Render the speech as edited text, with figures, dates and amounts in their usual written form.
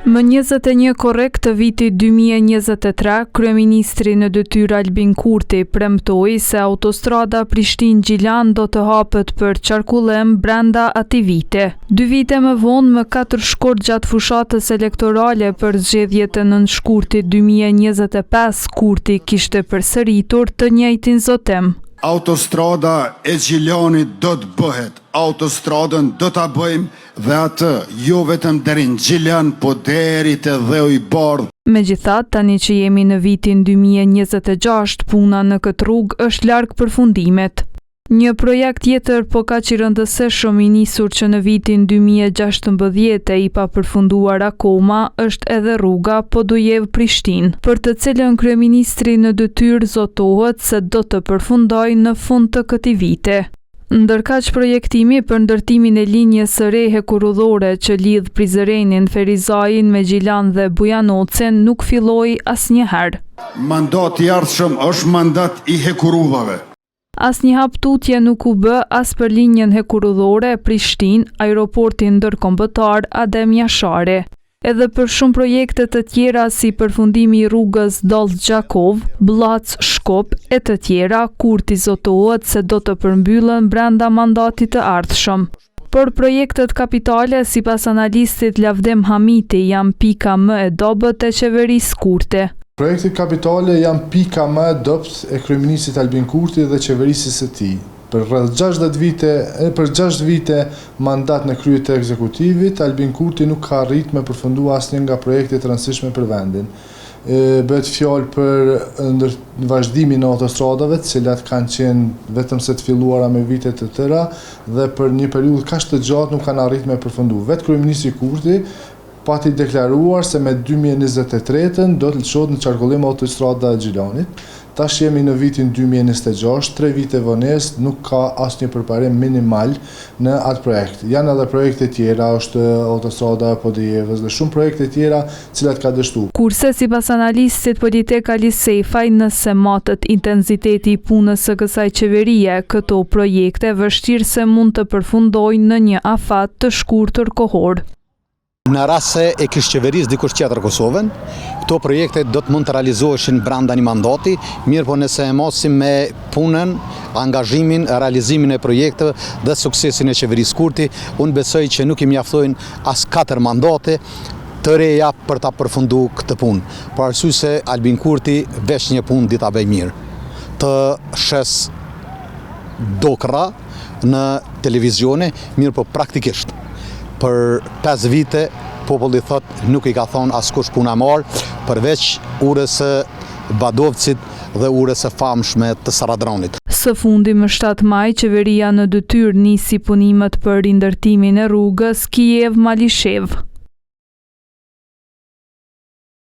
Më 21 korrekt të vitit 2023, kryeministri në detyrë Albin Kurti premtoi se autostrada Prishtinë-Gjilan do të hapet për qarkullim brenda atij viti. 2 vite më vonë, më 4 shkurt gjatë fushatës elektorale për zgjedhjet e nënshkurtit 2025, Kurti kishte përsëritur të njëjtin zotim. Autostrada e Gjilanit do të bëhet, autostradën do ta bëjmë dhe atë jo vetëm deri në Gjilan, po deri te Dheu i Bardh. Megjithatë, tani që jemi në vitin 2026, puna në këtë rrugë është larg përfundimit. Një projekt tjetër po kaq i rëndësishëm i nisur që në vitin 2016 e i pa përfunduar akoma është edhe rruga Podujev-Prishtinë, për të cilën kryeministri në detyrë zotohet se do të përfundojë në fund të këtij viti. Ndërkaq projektimi për ndërtimin e linjës së re hekurudhore që lidh Prizrenin, Ferizajin me Gjilan dhe Bujanocin nuk filloi asnjëherë. Mandati i ardhshëm është mandat i hekurudhave. Asnjë haptutje nuk u bë as për linjën hekurudhore Prishtinë, aeroportin ndërkombëtar Adem Jashari. Edhe për shumë projekte të tjera si përfundimi i rrugës Dolz-Gjakov, Blac-Shkop e të tjera, Kurti zotohet se do të përmbyllen brenda mandatit të ardhshëm. Por projektet kapitale, sipas analistit Lavdim Hamiti, janë pika më e dobët e qeverisë Kurti. Projektet kapitale janë pika më e dobët e kryeministit Albin Kurti dhe qeverisë së tij. Për rreth 6 vite mandat në krye të ekzekutivit, Albin Kurti nuk ka arritur me përfundua asnjë nga projektet e rëndësishme për vendin. Bëhet fjalë për vazhdimin e autostradave, të cilat kanë qenë vetëm se të filluara me vite të tëra dhe për një periudhë kaq të gjatë nuk kanë arritur me përfundu. Vetë kryeministri Kurti pati deklaruar se me 2023 do të lëshohet në qarkullim autostrada e Gjilanit. Tash jemi në vitin 2026, 3 vite vonesë, nuk ka asnjë përparim minimal në atë projekt. Janë edhe projekte tjera, është autostrada e Podujevës dhe shumë projekte tjera cilat ka dështuar. Kurse sipas analistit politik Ali Sejfaj, nëse matet intensiteti i punës së kësaj qeverie, këto projekte vështirë se mund të përfundojnë në një afat të shkurtër kohor. Në rast se e kishte qeverisë dikush tjetër Kosovën, këto projekte do të mund të realizoheshin brenda një mandati, mirë po nëse e mosim me punën, angazhimin, realizimin e projekteve dhe suksesin e qeverisë Kurti, unë besoj që nuk i mjaftojnë as 4 mandate të reja për ta përfunduar këtë punë. Për arsye se Albin Kurti vesh një punë dita bëj mirë, të shes dokra në televizione, mirë po praktikisht. Për 5 vite, populli thot nuk i ka thonë askush puna marë, përveç urës së Badovcit dhe urës së famshme të Saradronit. Së fundi më 7 maj, qeveria në detyrë nisi punimet për rindërtimin e rrugës Kijev-Malishev.